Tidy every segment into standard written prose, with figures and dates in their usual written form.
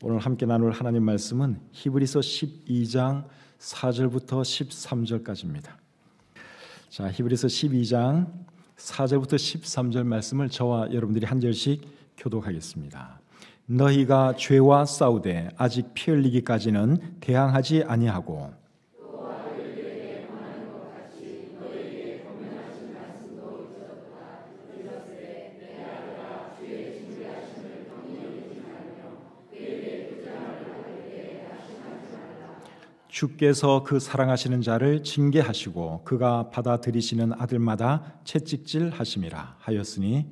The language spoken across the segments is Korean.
오늘 함께 나눌 하나님 말씀은 히브리서 12장 4절부터 13절까지입니다. 자, 히브리서 12장 4절부터 13절 말씀을 저와 여러분들이 한 절씩 교독하겠습니다. 너희가 죄와 싸우되 아직 피 흘리기까지는 대항하지 아니하고 주께서 그 사랑하시는 자를 징계하시고 그가 받아들이시는 아들마다 채찍질 하심이라 하였으니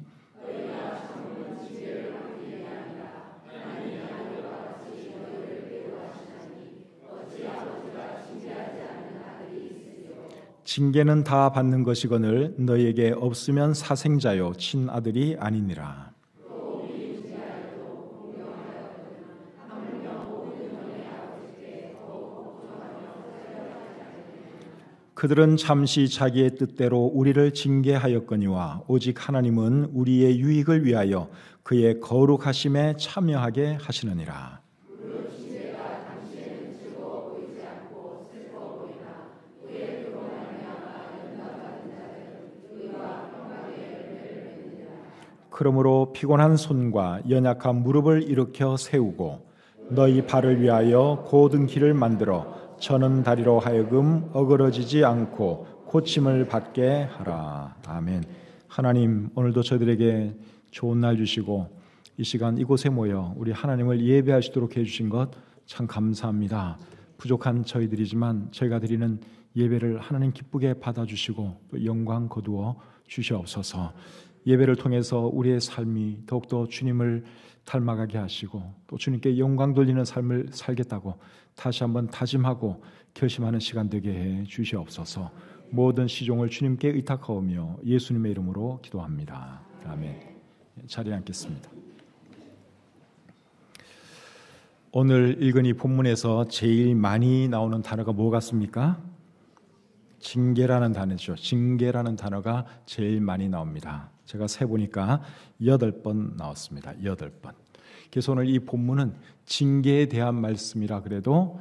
징계는 다 받는 것이거늘 너희에게 없으면 사생자요 친아들이 아니니라. 그들은 잠시 자기의 뜻대로 우리를 징계하였거니와 오직 하나님은 우리의 유익을 위하여 그의 거룩하심에 참여하게 하시느니라. 그러므로 피곤한 손과 연약한 무릎을 일으켜 세우고 너희 발을 위하여 곧은 길을 만들어 저는 다리로 하여금 어그러지지 않고 고침을 받게 하라. 아멘. 하나님, 오늘도 저희들에게 좋은 날 주시고 이 시간 이곳에 모여 우리 하나님을 예배할 수 있도록 해주신 것 참 감사합니다. 부족한 저희들이지만 저희가 드리는 예배를 하나님 기쁘게 받아주시고 또 영광 거두어 주시옵소서. 예배를 통해서 우리의 삶이 더욱더 주님을 닮아가게 하시고 또 주님께 영광 돌리는 삶을 살겠다고 다시 한번 다짐하고 결심하는 시간 되게 해 주시옵소서. 모든 시종을 주님께 의탁하오며 예수님의 이름으로 기도합니다. 아멘. 자리에 앉겠습니다. 오늘 읽은 이 본문에서 제일 많이 나오는 단어가 뭐 같습니까? 징계라는 단어죠. 징계라는 단어가 제일 많이 나옵니다. 제가 세보니까 8번 나왔습니다. 8번. 그래서 오늘 이 본문은 징계에 대한 말씀이라 그래도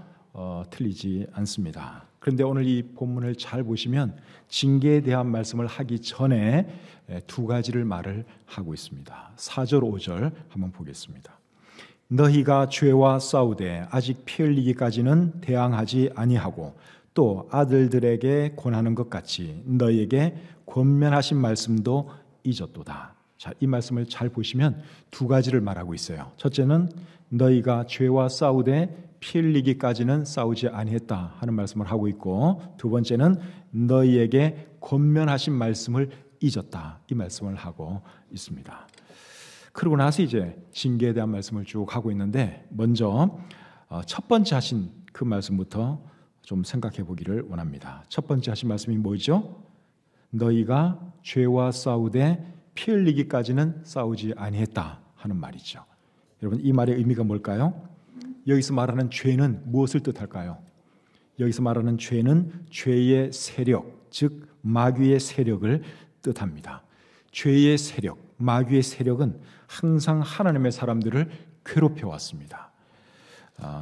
틀리지 않습니다. 그런데 오늘 이 본문을 잘 보시면 징계에 대한 말씀을 하기 전에 두 가지를 말을 하고 있습니다. 4절, 5절 한번 보겠습니다. 너희가 죄와 싸우되 아직 피 흘리기까지는 대항하지 아니하고 또 아들들에게 권하는 것 같이 너희에게 권면하신 말씀도 잊었도다. 자, 이 말씀을 잘 보시면 두 가지를 말하고 있어요. 첫째는 너희가 죄와 싸우되 피 흘리기까지는 싸우지 아니했다 하는 말씀을 하고 있고, 두 번째는 너희에게 권면하신 말씀을 잊었다 이 말씀을 하고 있습니다. 그러고 나서 이제 징계에 대한 말씀을 쭉 하고 있는데 먼저 첫 번째 하신 그 말씀부터 좀 생각해 보기를 원합니다. 첫 번째 하신 말씀이 뭐죠? 너희가 죄와 싸우되 피 흘리기까지는 싸우지 아니했다 하는 말이죠. 여러분, 이 말의 의미가 뭘까요? 여기서 말하는 죄는 무엇을 뜻할까요? 여기서 말하는 죄는 죄의 세력, 즉 마귀의 세력을 뜻합니다. 죄의 세력, 마귀의 세력은 항상 하나님의 사람들을 괴롭혀 왔습니다.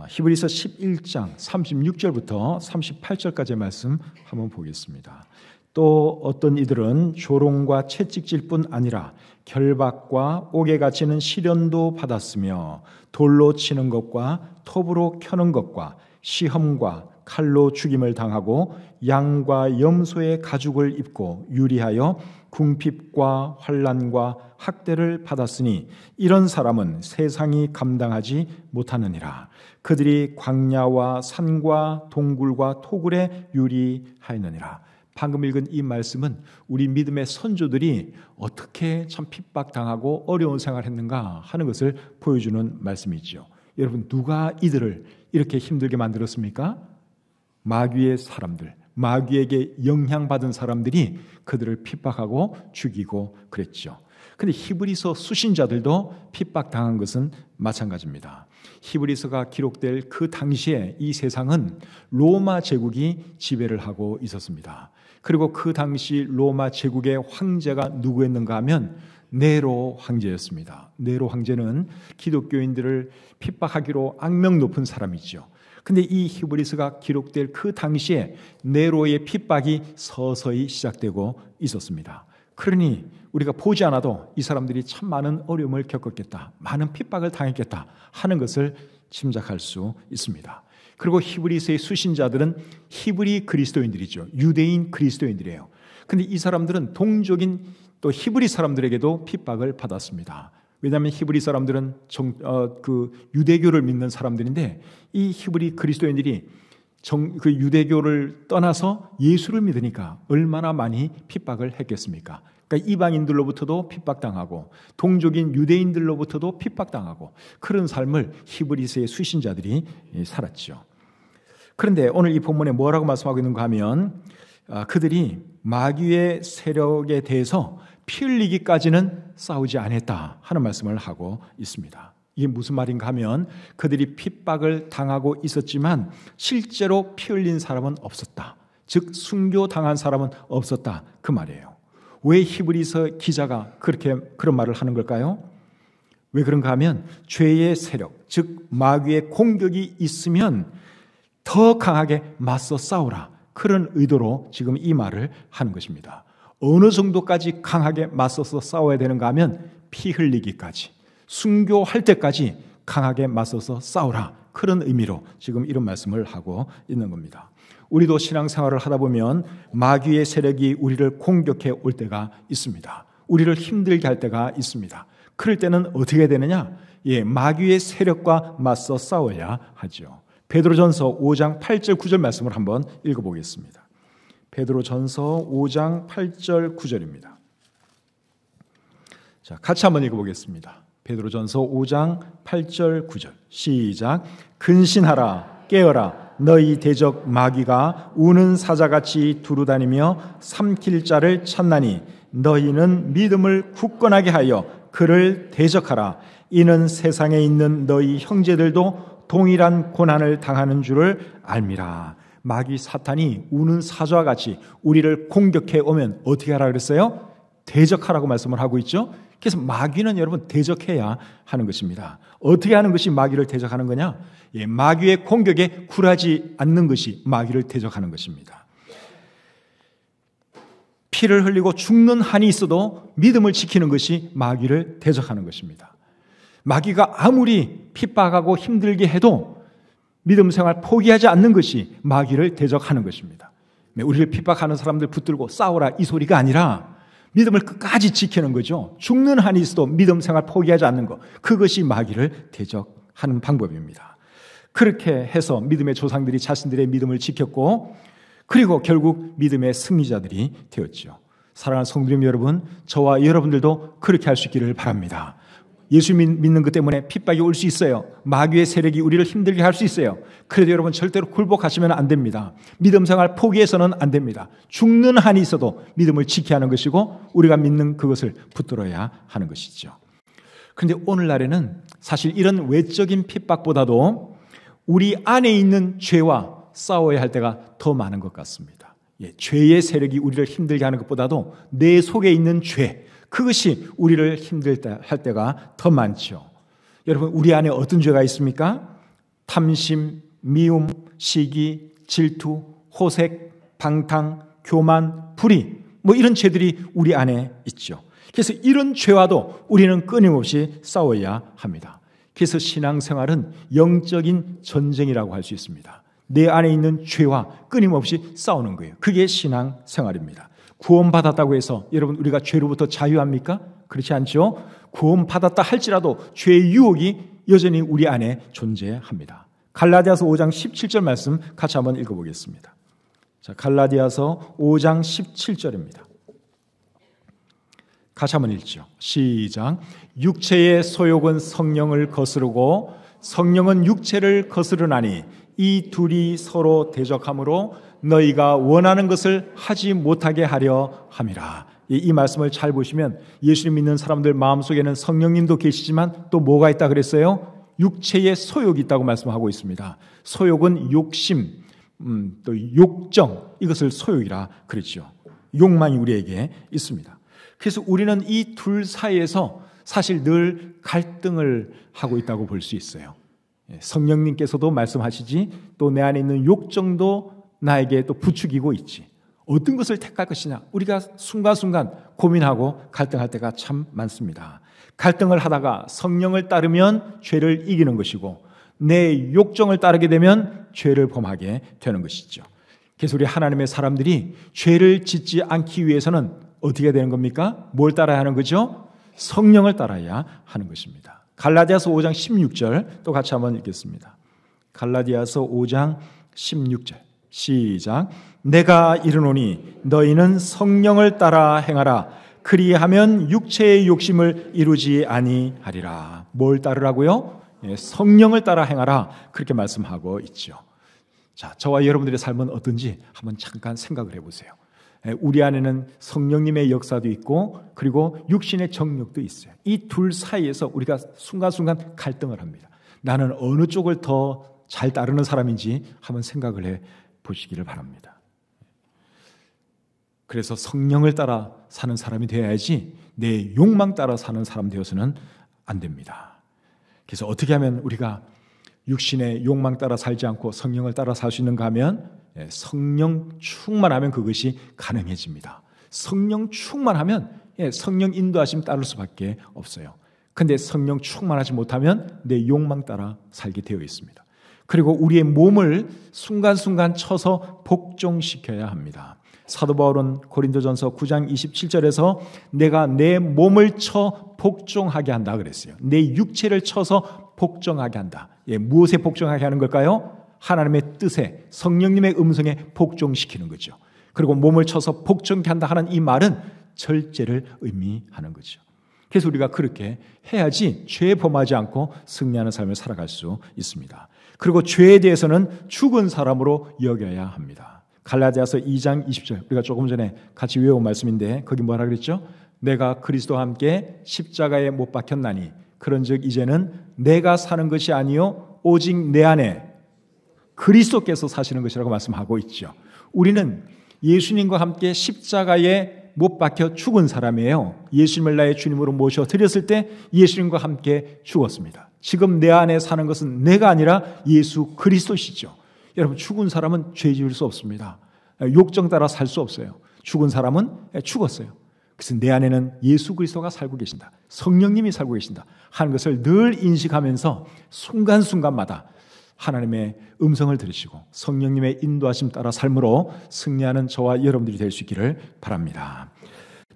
히브리서 11장 36절부터 38절까지의 말씀 한번 보겠습니다. 또 어떤 이들은 조롱과 채찍질 뿐 아니라 결박과 옥에 갇히는 시련도 받았으며 돌로 치는 것과 톱으로 켜는 것과 시험과 칼로 죽임을 당하고 양과 염소의 가죽을 입고 유리하여 궁핍과 환난과 학대를 받았으니 이런 사람은 세상이 감당하지 못하느니라. 그들이 광야와 산과 동굴과 토굴에 유리하였느니라. 방금 읽은 이 말씀은 우리 믿음의 선조들이 어떻게 참 핍박당하고 어려운 생활을 했는가 하는 것을 보여주는 말씀이죠. 여러분, 누가 이들을 이렇게 힘들게 만들었습니까? 마귀의 사람들, 마귀에게 영향받은 사람들이 그들을 핍박하고 죽이고 그랬죠. 그런데 히브리서 수신자들도 핍박당한 것은 마찬가지입니다. 히브리서가 기록될 그 당시에 이 세상은 로마 제국이 지배를 하고 있었습니다. 그리고 그 당시 로마 제국의 황제가 누구였는가 하면 네로 황제였습니다. 네로 황제는 기독교인들을 핍박하기로 악명 높은 사람이죠. 근데 이 히브리서가 기록될 그 당시에 네로의 핍박이 서서히 시작되고 있었습니다. 그러니 우리가 보지 않아도 이 사람들이 참 많은 어려움을 겪었겠다, 많은 핍박을 당했겠다 하는 것을 짐작할 수 있습니다. 그리고 히브리서의 수신자들은 히브리 그리스도인들이죠. 유대인 그리스도인들이에요. 근데 이 사람들은 동족인 또 히브리 사람들에게도 핍박을 받았습니다. 왜냐하면 히브리 사람들은 유대교를 믿는 사람들인데 이 히브리 그리스도인들이 그 유대교를 떠나서 예수를 믿으니까 얼마나 많이 핍박을 했겠습니까? 그러니까 이방인들로부터도 핍박당하고 동족인 유대인들로부터도 핍박당하고 그런 삶을 히브리서의 수신자들이 살았죠. 그런데 오늘 이 본문에 뭐라고 말씀하고 있는가 하면 그들이 마귀의 세력에 대해서 피 흘리기까지는 싸우지 않았다 하는 말씀을 하고 있습니다. 이게 무슨 말인가 하면 그들이 핍박을 당하고 있었지만 실제로 피 흘린 사람은 없었다. 즉 순교당한 사람은 없었다 그 말이에요. 왜 히브리서 기자가 그런 말을 하는 걸까요? 왜 그런가 하면 죄의 세력, 즉 마귀의 공격이 있으면 더 강하게 맞서 싸우라, 그런 의도로 지금 이 말을 하는 것입니다. 어느 정도까지 강하게 맞서서 싸워야 되는가 하면 피 흘리기까지, 순교할 때까지 강하게 맞서서 싸우라, 그런 의미로 지금 이런 말씀을 하고 있는 겁니다. 우리도 신앙생활을 하다 보면 마귀의 세력이 우리를 공격해 올 때가 있습니다. 우리를 힘들게 할 때가 있습니다. 그럴 때는 어떻게 되느냐? 마귀의 세력과 맞서 싸워야 하죠. 베드로전서 5장 8절 9절 말씀을 한번 읽어보겠습니다. 베드로전서 5장 8절 9절입니다. 자, 같이 한번 읽어보겠습니다. 베드로전서 5장 8절 9절 시작. 근신하라, 깨어라. 너희 대적 마귀가 우는 사자같이 두루다니며 삼킬 자를 찾나니 너희는 믿음을 굳건하게 하여 그를 대적하라. 이는 세상에 있는 너희 형제들도 동일한 고난을 당하는 줄을 알미라. 마귀 사탄이 우는 사자와 같이 우리를 공격해 오면 어떻게 하라 그랬어요? 대적하라고 말씀을 하고 있죠. 그래서 마귀는 여러분 대적해야 하는 것입니다. 어떻게 하는 것이 마귀를 대적하는 거냐? 마귀의 공격에 굴하지 않는 것이 마귀를 대적하는 것입니다. 피를 흘리고 죽는 한이 있어도 믿음을 지키는 것이 마귀를 대적하는 것입니다. 마귀가 아무리 핍박하고 힘들게 해도 믿음 생활 포기하지 않는 것이 마귀를 대적하는 것입니다. 우리를 핍박하는 사람들 붙들고 싸우라 이 소리가 아니라 믿음을 끝까지 지키는 거죠. 죽는 한이 있어도 믿음 생활 포기하지 않는 것, 그것이 마귀를 대적하는 방법입니다. 그렇게 해서 믿음의 조상들이 자신들의 믿음을 지켰고 그리고 결국 믿음의 승리자들이 되었죠. 사랑하는 성도님 여러분, 저와 여러분들도 그렇게 할 수 있기를 바랍니다. 예수 믿는 것 때문에 핍박이 올 수 있어요. 마귀의 세력이 우리를 힘들게 할 수 있어요. 그래도 여러분 절대로 굴복하시면 안 됩니다. 믿음 생활 포기해서는 안 됩니다. 죽는 한이 있어도 믿음을 지켜야 하는 것이고 우리가 믿는 그것을 붙들어야 하는 것이죠. 그런데 오늘날에는 사실 이런 외적인 핍박보다도 우리 안에 있는 죄와 싸워야 할 때가 더 많은 것 같습니다. 죄의 세력이 우리를 힘들게 하는 것보다도 내 속에 있는 죄, 그것이 우리를 힘들게 할 때가 더 많죠. 여러분, 우리 안에 어떤 죄가 있습니까? 탐심, 미움, 시기, 질투, 호색, 방탕, 교만, 불의, 이런 죄들이 우리 안에 있죠. 그래서 이런 죄와도 우리는 끊임없이 싸워야 합니다. 그래서 신앙생활은 영적인 전쟁이라고 할 수 있습니다. 내 안에 있는 죄와 끊임없이 싸우는 거예요. 그게 신앙생활입니다. 구원받았다고 해서 여러분 우리가 죄로부터 자유합니까? 그렇지 않죠? 구원받았다 할지라도 죄의 유혹이 여전히 우리 안에 존재합니다. 갈라디아서 5장 17절 말씀 같이 한번 읽어보겠습니다. 자, 갈라디아서 5장 17절입니다. 같이 한번 읽죠. 시작. 육체의 소욕은 성령을 거스르고 성령은 육체를 거스르나니 이 둘이 서로 대적하므로 너희가 원하는 것을 하지 못하게 하려 함이라. 이 말씀을 잘 보시면 예수를 믿는 사람들 마음속에는 성령님도 계시지만 또 뭐가 있다 그랬어요? 육체의 소욕이 있다고 말씀하고 있습니다. 소욕은 욕심, 또 욕정, 이것을 소욕이라 그랬죠. 욕망이 우리에게 있습니다. 그래서 우리는 이 둘 사이에서 사실 늘 갈등을 하고 있다고 볼 수 있어요. 성령님께서도 말씀하시지, 또 내 안에 있는 욕정도 나에게 또 부추기고 있지. 어떤 것을 택할 것이냐, 우리가 순간순간 고민하고 갈등할 때가 참 많습니다. 갈등을 하다가 성령을 따르면 죄를 이기는 것이고, 내 욕정을 따르게 되면 죄를 범하게 되는 것이죠. 그래서 우리 하나님의 사람들이 죄를 짓지 않기 위해서는 어떻게 되는 겁니까? 뭘 따라야 하는 거죠? 성령을 따라야 하는 것입니다. 갈라디아서 5장 16절 또 같이 한번 읽겠습니다. 갈라디아서 5장 16절 시작. 내가 이르노니 너희는 성령을 따라 행하라. 그리하면 육체의 욕심을 이루지 아니하리라. 뭘 따르라고요? 성령을 따라 행하라. 그렇게 말씀하고 있죠. 자, 저와 여러분들의 삶은 어떤지 한번 잠깐 생각을 해보세요. 우리 안에는 성령님의 역사도 있고, 그리고 육신의 정욕도 있어요. 이 둘 사이에서 우리가 순간순간 갈등을 합니다. 나는 어느 쪽을 더 잘 따르는 사람인지 한번 생각을 해 보시기를 바랍니다. 그래서 성령을 따라 사는 사람이 되어야지 내 욕망 따라 사는 사람 되어서는 안 됩니다. 그래서 어떻게 하면 우리가 육신의 욕망 따라 살지 않고 성령을 따라 살 수 있는가 하면, 성령 충만하면 그것이 가능해집니다. 성령 충만하면 성령 인도하심 따를 수밖에 없어요. 그런데 성령 충만하지 못하면 내 욕망 따라 살게 되어 있습니다. 그리고 우리의 몸을 순간순간 쳐서 복종시켜야 합니다. 사도 바울은 고린도전서 9장 27절에서 내가 내 몸을 쳐 복종하게 한다 그랬어요. 내 육체를 쳐서 복종하게 한다. 무엇에 복종하게 하는 걸까요? 하나님의 뜻에, 성령님의 음성에 복종시키는 거죠. 그리고 몸을 쳐서 복종케 한다 하는 이 말은 절제를 의미하는 거죠. 그래서 우리가 그렇게 해야지 죄에 범하지 않고 승리하는 삶을 살아갈 수 있습니다. 그리고 죄에 대해서는 죽은 사람으로 여겨야 합니다. 갈라디아서 2장 20절, 우리가 조금 전에 같이 외운 말씀인데 거기 뭐라 그랬죠? 내가 그리스도와 함께 십자가에 못 박혔나니 그런즉 이제는 내가 사는 것이 아니요 오직 내 안에 그리스도께서 사시는 것이라고 말씀하고 있죠. 우리는 예수님과 함께 십자가에 못 박혀 죽은 사람이에요. 예수님을 나의 주님으로 모셔 드렸을 때 예수님과 함께 죽었습니다. 지금 내 안에 사는 것은 내가 아니라 예수 그리스도시죠. 여러분, 죽은 사람은 죄 지을 수 없습니다. 욕정 따라 살 수 없어요. 죽은 사람은 죽었어요. 그래서 내 안에는 예수 그리스도가 살고 계신다, 성령님이 살고 계신다 하는 것을 늘 인식하면서 순간순간마다 하나님의 음성을 들으시고 성령님의 인도하심 따라 삶으로 승리하는 저와 여러분들이 될 수 있기를 바랍니다.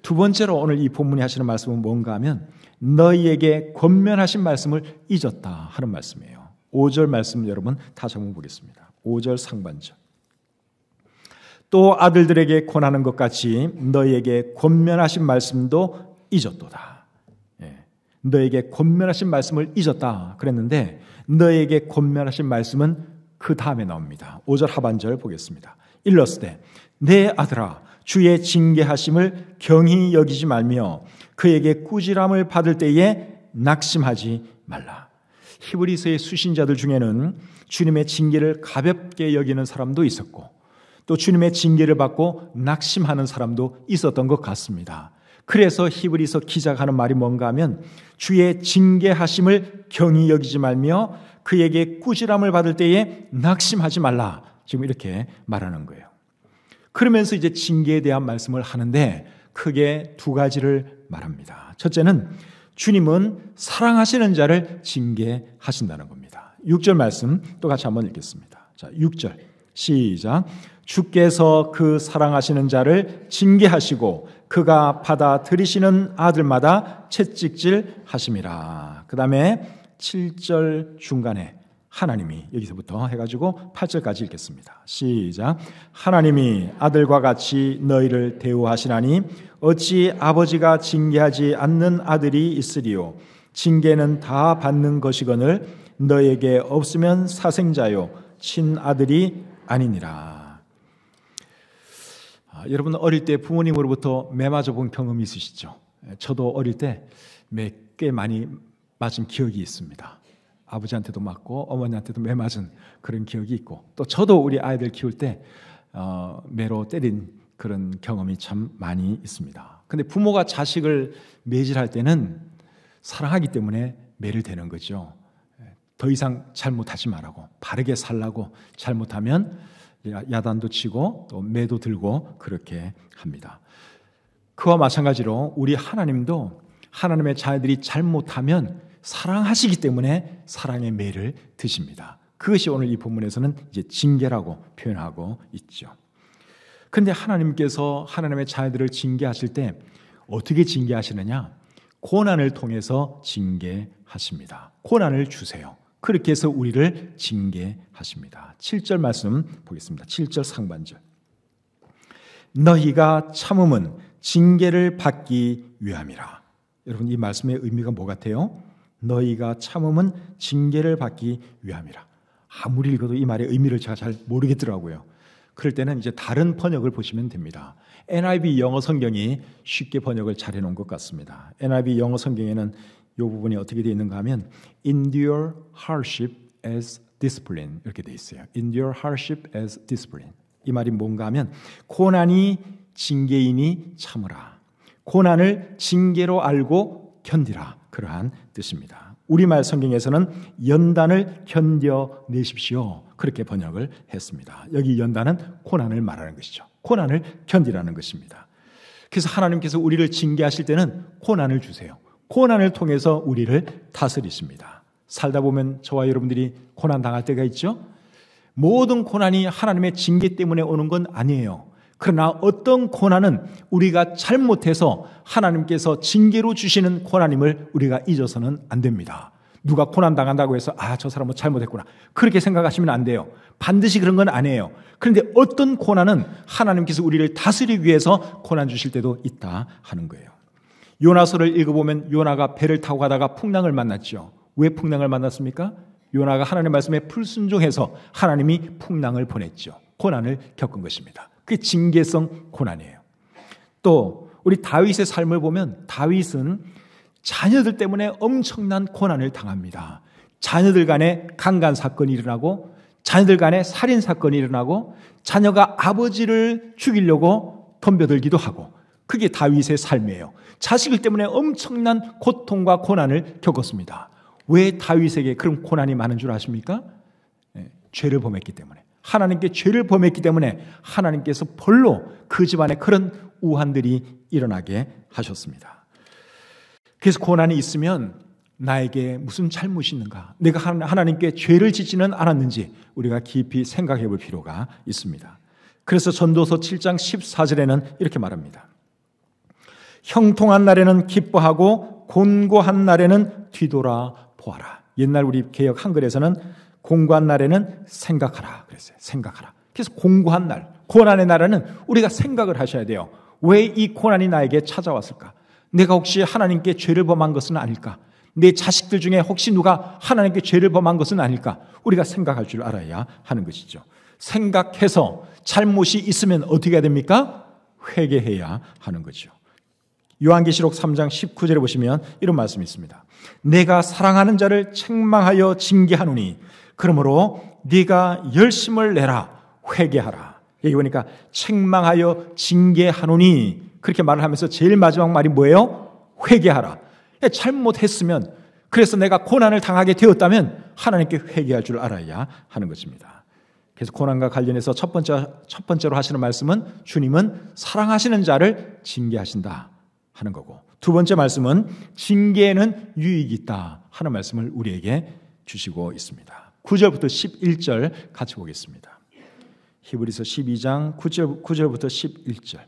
두 번째로 오늘 이 본문이 하시는 말씀은 뭔가 하면 너희에게 권면하신 말씀을 잊었다 하는 말씀이에요. 5절 말씀 여러분 다시 한번 보겠습니다. 5절 상반절. 또 아들들에게 권하는 것 같이 너희에게 권면하신 말씀도 잊었도다. 너희에게 권면하신 말씀을 잊었다 그랬는데, 너희에게 권면하신 말씀은 그 다음에 나옵니다. 5절 하반절 보겠습니다. 일렀으되 내 아들아 주의 징계하심을 경히 여기지 말며 그에게 꾸지람을 받을 때에 낙심하지 말라. 히브리서의 수신자들 중에는 주님의 징계를 가볍게 여기는 사람도 있었고, 또 주님의 징계를 받고 낙심하는 사람도 있었던 것 같습니다. 그래서 히브리서 기자가 하는 말이 뭔가 하면 주의 징계하심을 경히 여기지 말며 그에게 꾸지람을 받을 때에 낙심하지 말라. 지금 이렇게 말하는 거예요. 그러면서 이제 징계에 대한 말씀을 하는데 크게 두 가지를 말합니다. 첫째는 주님은 사랑하시는 자를 징계하신다는 겁니다. 6절 말씀 또 같이 한번 읽겠습니다. 자, 6절 시작. 주께서 그 사랑하시는 자를 징계하시고 그가 받아들이시는 아들마다 채찍질 하심이라. 그 다음에 7절 중간에 하나님이, 여기서부터 해가지고 8절까지 읽겠습니다. 시작. 하나님이 아들과 같이 너희를 대우하시나니 어찌 아버지가 징계하지 않는 아들이 있으리요. 징계는 다 받는 것이거늘 너희에게 없으면 사생자요 친아들이 아니니라. 여러분 어릴 때 부모님으로부터 매 맞아 본 경험이 있으시죠? 저도 어릴 때 꽤 많이 맞은 기억이 있습니다. 아버지한테도 맞고 어머니한테도 매 맞은 그런 기억이 있고, 또 저도 우리 아이들 키울 때 매로 때린 그런 경험이 참 많이 있습니다. 근데 부모가 자식을 매질할 때는 사랑하기 때문에 매를 대는 거죠. 더 이상 잘못하지 말라고, 바르게 살라고, 잘못하면 야단도 치고 또 매도 들고 그렇게 합니다. 그와 마찬가지로 우리 하나님도 하나님의 자녀들이 잘못하면 사랑하시기 때문에 사랑의 매를 드십니다. 그것이 오늘 이 본문에서는 이제 징계라고 표현하고 있죠. 그런데 하나님께서 하나님의 자녀들을 징계하실 때 어떻게 징계하시느냐? 고난을 통해서 징계하십니다. 고난을 주세요. 그렇게 해서 우리를 징계하십니다. 7절 말씀 보겠습니다. 7절 상반절. 너희가 참음은 징계를 받기 위함이라. 여러분, 이 말씀의 의미가 뭐 같아요? 너희가 참음은 징계를 받기 위함이라. 아무리 읽어도 이 말의 의미를 제가 잘 모르겠더라고요. 그럴 때는 이제 다른 번역을 보시면 됩니다. NIV 영어 성경이 쉽게 번역을 잘 해놓은 것 같습니다. NIV 영어 성경에는 이 부분이 어떻게 되어 있는가 하면 endure hardship as discipline 이렇게 되어 있어요. endure hardship as discipline. 이 말이 뭔가 하면 고난이 징계이니 참으라. 고난을 징계로 알고 견디라. 그러한 뜻입니다. 우리말 성경에서는 연단을 견뎌내십시오. 그렇게 번역을 했습니다. 여기 연단은 고난을 말하는 것이죠. 고난을 견디라는 것입니다. 그래서 하나님께서 우리를 징계하실 때는 고난을 주세요. 고난을 통해서 우리를 다스리십니다. 살다 보면 저와 여러분들이 고난 당할 때가 있죠. 모든 고난이 하나님의 징계 때문에 오는 건 아니에요. 그러나 어떤 고난은 우리가 잘못해서 하나님께서 징계로 주시는 고난임을 우리가 잊어서는 안 됩니다. 누가 고난 당한다고 해서 저 사람은 잘못했구나 그렇게 생각하시면 안 돼요. 반드시 그런 건 아니에요. 그런데 어떤 고난은 하나님께서 우리를 다스리기 위해서 고난 주실 때도 있다 하는 거예요. 요나서를 읽어보면 요나가 배를 타고 가다가 풍랑을 만났죠. 왜 풍랑을 만났습니까? 요나가 하나님의 말씀에 불순종해서 하나님이 풍랑을 보냈죠. 고난을 겪은 것입니다. 그게 징계성 고난이에요. 또 우리 다윗의 삶을 보면 다윗은 자녀들 때문에 엄청난 고난을 당합니다. 자녀들 간에 강간 사건이 일어나고 자녀들 간에 살인 사건이 일어나고 자녀가 아버지를 죽이려고 덤벼들기도 하고 그게 다윗의 삶이에요. 자식을 때문에 엄청난 고통과 고난을 겪었습니다. 왜 다윗에게 그런 고난이 많은 줄 아십니까? 죄를 범했기 때문에. 하나님께 죄를 범했기 때문에 하나님께서 벌로 그 집안에 그런 우환들이 일어나게 하셨습니다. 그래서 고난이 있으면 나에게 무슨 잘못이 있는가? 내가 하나님께 죄를 짓지는 않았는지 우리가 깊이 생각해 볼 필요가 있습니다. 그래서 전도서 7장 14절에는 이렇게 말합니다. 형통한 날에는 기뻐하고 곤고한 날에는 뒤돌아 보아라. 옛날 우리 개역 한글에서는 공고한 날에는 생각하라 그랬어요. 생각하라. 그래서 공고한 날, 고난의 날에는 우리가 생각을 하셔야 돼요. 왜 이 고난이 나에게 찾아왔을까? 내가 혹시 하나님께 죄를 범한 것은 아닐까? 내 자식들 중에 혹시 누가 하나님께 죄를 범한 것은 아닐까? 우리가 생각할 줄 알아야 하는 것이죠. 생각해서 잘못이 있으면 어떻게 해야 됩니까? 회개해야 하는 거죠. 요한계시록 3장 19절에 보시면 이런 말씀이 있습니다. 내가 사랑하는 자를 책망하여 징계하노니 그러므로 네가 열심을 내라 회개하라. 여기 보니까 책망하여 징계하노니 그렇게 말을 하면서 제일 마지막 말이 뭐예요? 회개하라. 잘못했으면 그래서 내가 고난을 당하게 되었다면 하나님께 회개할 줄 알아야 하는 것입니다. 그래서 고난과 관련해서 첫 번째로 하시는 말씀은 주님은 사랑하시는 자를 징계하신다 하는 거고 두 번째 말씀은 징계에는 유익이 있다 하는 말씀을 우리에게 주시고 있습니다. 9절부터 11절 같이 보겠습니다. 히브리서 12장 9절부터 11절.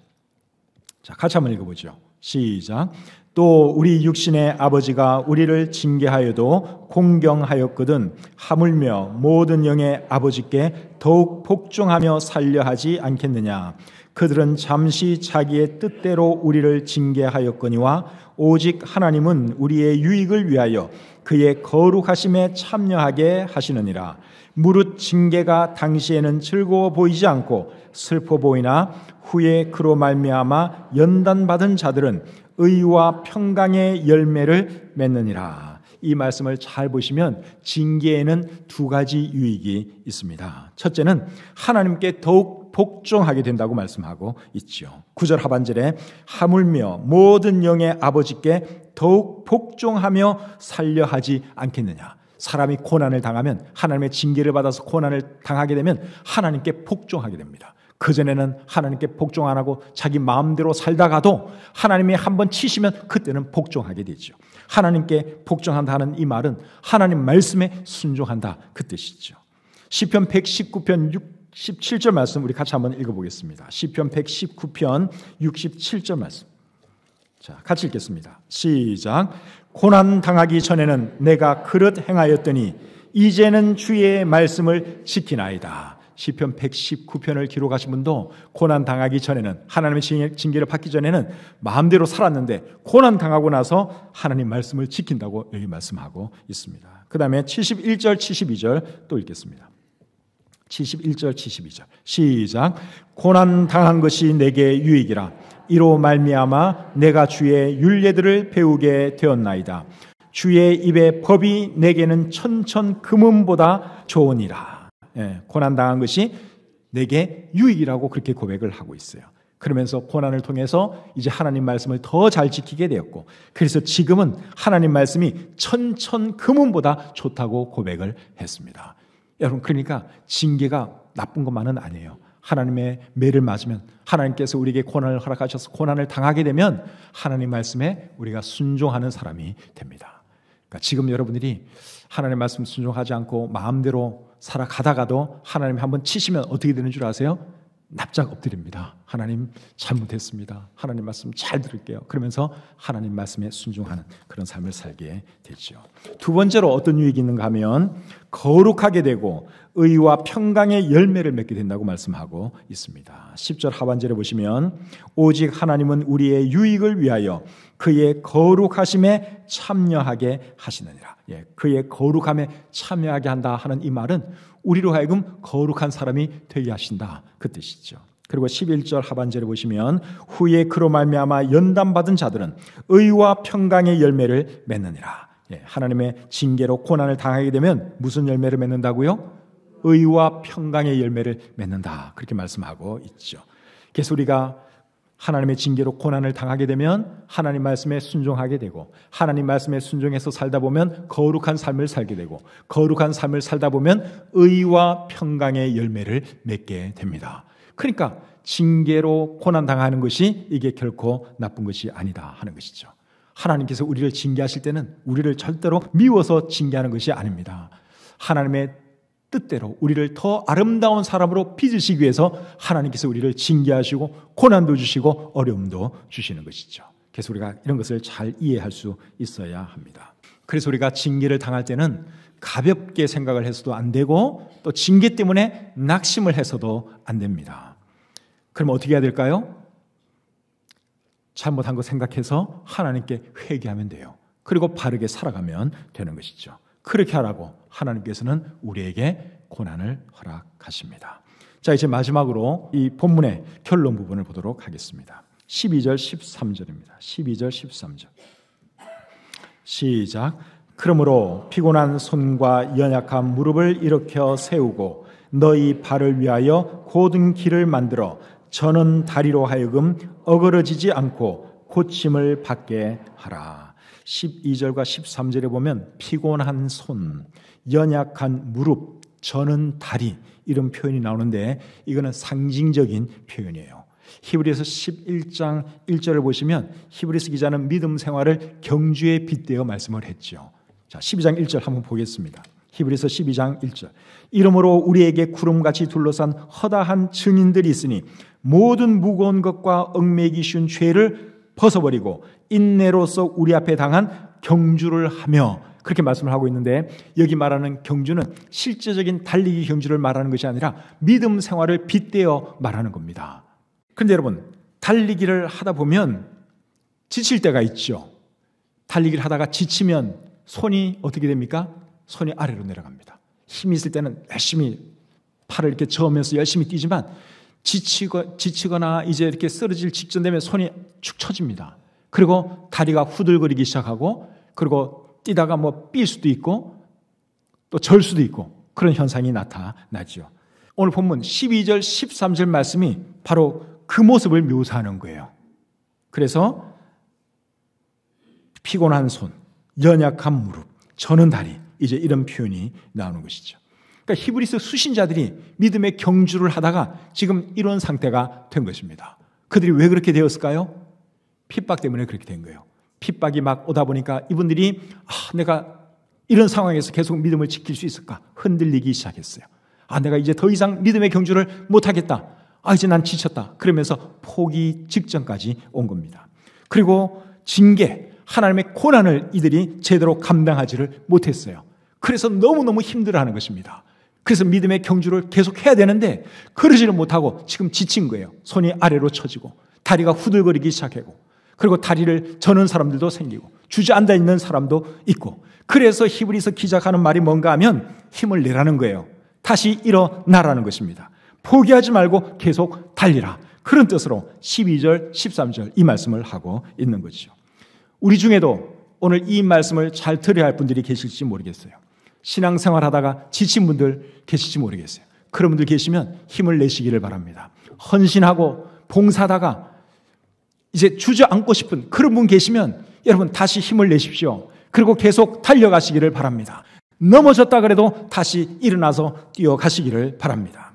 자, 같이 한번 읽어보죠. 시작. 또 우리 육신의 아버지가 우리를 징계하여도 공경하였거든 하물며 모든 영의 아버지께 더욱 복종하며 살려 하지 않겠느냐. 그들은 잠시 자기의 뜻대로 우리를 징계하였거니와 오직 하나님은 우리의 유익을 위하여 그의 거룩하심에 참여하게 하시느니라. 무릇 징계가 당시에는 즐거워 보이지 않고 슬퍼 보이나 후에 그로 말미암아 연단받은 자들은 의와 평강의 열매를 맺느니라. 이 말씀을 잘 보시면 징계에는 두 가지 유익이 있습니다. 첫째는 하나님께 더욱 복종하게 된다고 말씀하고 있죠. 9절 하반절에 하물며 모든 영의 아버지께 더욱 복종하며 살려 하지 않겠느냐. 사람이 고난을 당하면, 하나님의 징계를 받아서 고난을 당하게 되면 하나님께 복종하게 됩니다. 그전에는 하나님께 복종 안 하고 자기 마음대로 살다가도 하나님이 한번 치시면 그때는 복종하게 되죠. 하나님께 복종한다는 이 말은 하나님 말씀에 순종한다, 그 뜻이죠. 시편 119편 67절 말씀 우리 같이 한번 읽어보겠습니다. 시편 119편 67절 말씀. 자, 같이 읽겠습니다. 시작. 고난 당하기 전에는 내가 그릇 행하였더니 이제는 주의 말씀을 지키나이다. 시편 119편을 기록하신 분도 고난 당하기 전에는, 하나님의 징계를 받기 전에는 마음대로 살았는데 고난 당하고 나서 하나님 말씀을 지킨다고 여기 말씀하고 있습니다. 그 다음에 71절 72절 또 읽겠습니다. 71절 72절 시작. 고난 당한 것이 내게 유익이라. 이로 말미암아 내가 주의 율례들을 배우게 되었나이다. 주의 입의 법이 내게는 천천 금은보다 좋으니라. 고난 당한 것이 내게 유익이라고 그렇게 고백을 하고 있어요. 그러면서 고난을 통해서 이제 하나님 말씀을 더 잘 지키게 되었고, 그래서 지금은 하나님 말씀이 천천 금은보다 좋다고 고백을 했습니다. 여러분, 그러니까 징계가 나쁜 것만은 아니에요. 하나님의 매를 맞으면, 하나님께서 우리에게 고난을 허락하셔서 고난을 당하게 되면 하나님 말씀에 우리가 순종하는 사람이 됩니다. 그러니까 지금 여러분들이 하나님 말씀 순종하지 않고 마음대로 살아가다가도 하나님이 한번 치시면 어떻게 되는 줄 아세요? 납작 엎드립니다. 하나님 잘못했습니다. 하나님 말씀 잘 들을게요. 그러면서 하나님 말씀에 순종하는 그런 삶을 살게 되죠. 두 번째로 어떤 유익이 있는가 하면 거룩하게 되고 의와 평강의 열매를 맺게 된다고 말씀하고 있습니다. 10절 하반절에 보시면 오직 하나님은 우리의 유익을 위하여 그의 거룩하심에 참여하게 하시느니라. 그의 거룩함에 참여하게 한다 하는 이 말은 우리로 하여금 거룩한 사람이 되게 하신다, 그 뜻이죠. 그리고 11절 하반절에 보시면 후에 그로 말미암아 연단받은 자들은 의와 평강의 열매를 맺느니라. 하나님의 징계로 고난을 당하게 되면 무슨 열매를 맺는다고요? 의와 평강의 열매를 맺는다, 그렇게 말씀하고 있죠. 그래서 우리가 하나님의 징계로 고난을 당하게 되면 하나님 말씀에 순종하게 되고, 하나님 말씀에 순종해서 살다 보면 거룩한 삶을 살게 되고, 거룩한 삶을 살다 보면 의와 평강의 열매를 맺게 됩니다. 그러니까 징계로 고난 당하는 것이 이게 결코 나쁜 것이 아니다 하는 것이죠. 하나님께서 우리를 징계하실 때는 우리를 절대로 미워서 징계하는 것이 아닙니다. 하나님의 뜻대로 우리를 더 아름다운 사람으로 빚으시기 위해서 하나님께서 우리를 징계하시고 고난도 주시고 어려움도 주시는 것이죠. 그래서 우리가 이런 것을 잘 이해할 수 있어야 합니다. 그래서 우리가 징계를 당할 때는 가볍게 생각을 해서도 안 되고, 또 징계 때문에 낙심을 해서도 안 됩니다. 그럼 어떻게 해야 될까요? 잘못한 거 생각해서 하나님께 회개하면 돼요. 그리고 바르게 살아가면 되는 것이죠. 그렇게 하라고 하나님께서는 우리에게 고난을 허락하십니다. 자, 이제 마지막으로 이 본문의 결론 부분을 보도록 하겠습니다. 12절 13절입니다. 12절 13절 시작. 그러므로 피곤한 손과 연약한 무릎을 일으켜 세우고 너희 발을 위하여 곧은 길을 만들어 저는 다리로 하여금 어그러지지 않고 고침을 받게 하라. 12절과 13절에 보면 피곤한 손, 연약한 무릎, 저는 다리, 이런 표현이 나오는데 이거는 상징적인 표현이에요. 히브리서 11장 1절을 보시면 히브리서 기자는 믿음 생활을 경주에 빗대어 말씀을 했죠. 자, 12장 1절 한번 보겠습니다. 히브리서 12장 1절 이러므로 우리에게 구름같이 둘러싼 허다한 증인들이 있으니 모든 무거운 것과 얽매이기 쉬운 죄를 벗어버리고 인내로서 우리 앞에 당한 경주를 하며, 그렇게 말씀을 하고 있는데 여기 말하는 경주는 실제적인 달리기 경주를 말하는 것이 아니라 믿음 생활을 빗대어 말하는 겁니다. 그런데 여러분, 달리기를 하다 보면 지칠 때가 있죠. 달리기를 하다가 지치면 손이 어떻게 됩니까? 손이 아래로 내려갑니다. 힘이 있을 때는 열심히 팔을 이렇게 저으면서 열심히 뛰지만 지치거나 이제 이렇게 쓰러질 직전 되면 손이 축 처집니다. 그리고 다리가 후들거리기 시작하고, 그리고 뛰다가 삘 수도 있고 또 절 수도 있고 그런 현상이 나타나죠. 오늘 본문 12절, 13절 말씀이 바로 그 모습을 묘사하는 거예요. 그래서 피곤한 손, 연약한 무릎, 저는 다리, 이제 이런 표현이 나오는 것이죠. 그러니까 히브리서 수신자들이 믿음의 경주를 하다가 지금 이런 상태가 된 것입니다. 그들이 왜 그렇게 되었을까요? 핍박 때문에 그렇게 된 거예요. 핍박이 막 오다 보니까 이분들이 내가 이런 상황에서 계속 믿음을 지킬 수 있을까? 흔들리기 시작했어요. 내가 이제 더 이상 믿음의 경주를 못하겠다. 이제 난 지쳤다. 그러면서 포기 직전까지 온 겁니다. 그리고 징계, 하나님의 고난을 이들이 제대로 감당하지를 못했어요. 그래서 너무너무 힘들어하는 것입니다. 그래서 믿음의 경주를 계속 해야 되는데 그러지를 못하고 지금 지친 거예요. 손이 아래로 처지고 다리가 후들거리기 시작하고, 그리고 다리를 저는 사람들도 생기고 주저앉아 있는 사람도 있고, 그래서 히브리서 기자가 하는 말이 뭔가 하면 힘을 내라는 거예요. 다시 일어나라는 것입니다. 포기하지 말고 계속 달리라. 그런 뜻으로 12절, 13절 이 말씀을 하고 있는 거죠. 우리 중에도 오늘 이 말씀을 잘 들어야 할 분들이 계실지 모르겠어요. 신앙생활 하다가 지친 분들 계실지 모르겠어요. 그런 분들 계시면 힘을 내시기를 바랍니다. 헌신하고 봉사하다가 이제 주저앉고 싶은 그런 분 계시면 여러분 다시 힘을 내십시오. 그리고 계속 달려가시기를 바랍니다. 넘어졌다 그래도 다시 일어나서 뛰어가시기를 바랍니다.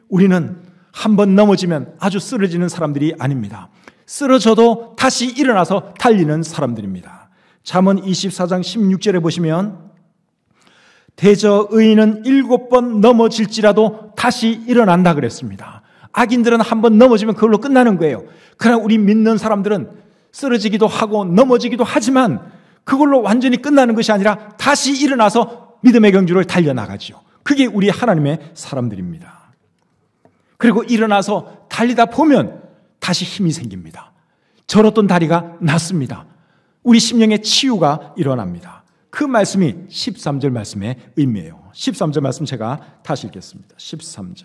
우리는 한번 넘어지면 아주 쓰러지는 사람들이 아닙니다. 쓰러져도 다시 일어나서 달리는 사람들입니다. 잠언 24장 16절에 보시면 대저 의인은 7번 넘어질지라도 다시 일어난다 그랬습니다. 악인들은 한번 넘어지면 그걸로 끝나는 거예요. 그러나 우리 믿는 사람들은 쓰러지기도 하고 넘어지기도 하지만 그걸로 완전히 끝나는 것이 아니라 다시 일어나서 믿음의 경주를 달려나가죠. 그게 우리 하나님의 사람들입니다. 그리고 일어나서 달리다 보면 다시 힘이 생깁니다. 절었던 다리가 낫습니다. 우리 심령의 치유가 일어납니다. 그 말씀이 13절 말씀의 의미예요. 13절 말씀 제가 다시 읽겠습니다. 13절.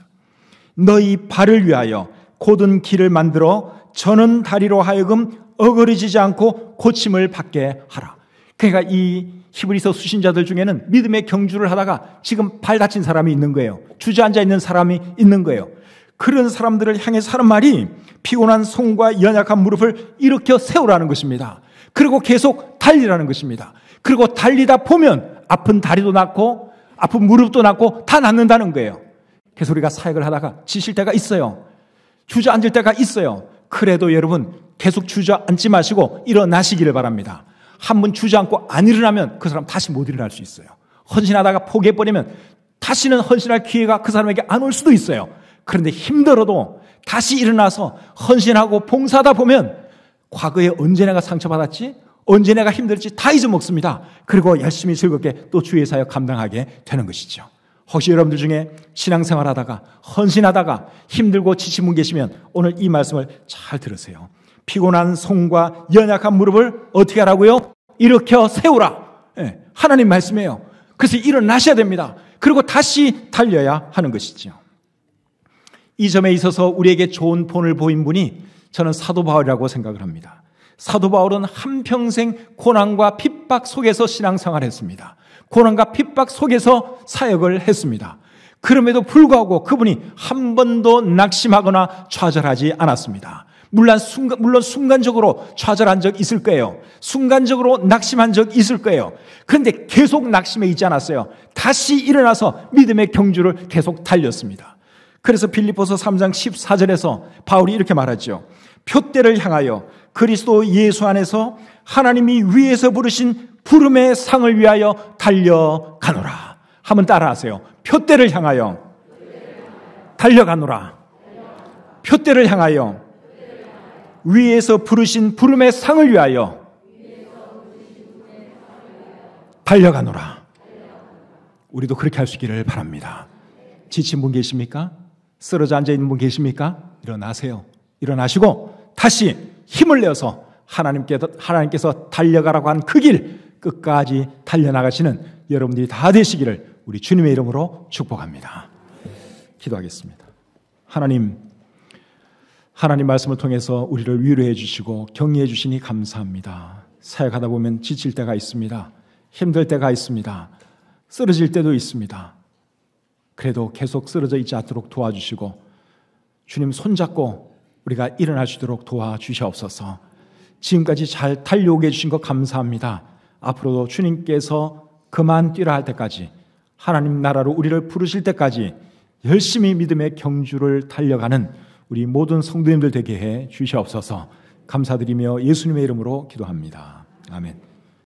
너희 발을 위하여 곧은 길을 만들어 저는 다리로 하여금 어그러지지 않고 고침을 받게 하라. 그러니까 이 히브리서 수신자들 중에는 믿음의 경주를 하다가 지금 발 다친 사람이 있는 거예요. 주저앉아 있는 사람이 있는 거예요. 그런 사람들을 향해서 하는 말이 피곤한 손과 연약한 무릎을 일으켜 세우라는 것입니다. 그리고 계속 달리라는 것입니다. 그리고 달리다 보면 아픈 다리도 낫고 아픈 무릎도 낫고 다 낫는다는 거예요. 그래서 우리가 사역을 하다가 지칠 때가 있어요. 주저앉을 때가 있어요. 그래도 여러분 계속 주저앉지 마시고 일어나시기를 바랍니다. 한 번 주저앉고 안 일어나면 그 사람 다시 못 일어날 수 있어요. 헌신하다가 포기해버리면 다시는 헌신할 기회가 그 사람에게 안 올 수도 있어요. 그런데 힘들어도 다시 일어나서 헌신하고 봉사하다 보면 과거에 언제 내가 상처받았지? 언제 내가 힘들지? 다 잊어먹습니다. 그리고 열심히 즐겁게 또 주의 사역 감당하게 되는 것이죠. 혹시 여러분들 중에 신앙생활 하다가 헌신하다가 힘들고 지친 분 계시면 오늘 이 말씀을 잘 들으세요. 피곤한 손과 연약한 무릎을 어떻게 하라고요? 일으켜 세우라. 하나님 말씀이에요. 그래서 일어나셔야 됩니다. 그리고 다시 달려야 하는 것이죠. 이 점에 있어서 우리에게 좋은 본을 보인 분이 저는 사도 바울이라고 생각을 합니다. 사도 바울은 한평생 고난과 핍박 속에서 신앙생활을 했습니다. 고난과 핍박 속에서 사역을 했습니다. 그럼에도 불구하고 그분이 한 번도 낙심하거나 좌절하지 않았습니다. 물론 순간적으로 좌절한 적 있을 거예요. 순간적으로 낙심한 적 있을 거예요. 그런데 계속 낙심해 있지 않았어요. 다시 일어나서 믿음의 경주를 계속 달렸습니다. 그래서 빌립보서 3장 14절에서 바울이 이렇게 말하죠. 표대를 향하여 그리스도 예수 안에서 하나님이 위에서 부르신 부름의 상을 위하여 달려가노라. 한번 따라하세요. 표대를 향하여 달려가노라. 표대를 향하여 위에서 부르신 부름의 상을 위하여 달려가노라. 우리도 그렇게 할 수 있기를 바랍니다. 지친 분 계십니까? 쓰러져 앉아 있는 분 계십니까? 일어나세요. 일어나시고 다시 힘을 내어서 하나님께서 달려가라고 한 그 길 끝까지 달려나가시는 여러분들이 다 되시기를 우리 주님의 이름으로 축복합니다. 기도하겠습니다. 하나님 말씀을 통해서 우리를 위로해 주시고 격려해 주시니 감사합니다. 사역하다 보면 지칠 때가 있습니다. 힘들 때가 있습니다. 쓰러질 때도 있습니다. 그래도 계속 쓰러져 있지 않도록 도와주시고 주님 손잡고 우리가 일어날 수 있도록 도와주시옵소서. 지금까지 잘 달려오게 해주신 것 감사합니다. 앞으로도 주님께서 그만 뛰라 할 때까지, 하나님 나라로 우리를 부르실 때까지 열심히 믿음의 경주를 달려가는 우리 모든 성도님들 되게 해 주시옵소서. 감사드리며 예수님의 이름으로 기도합니다. 아멘.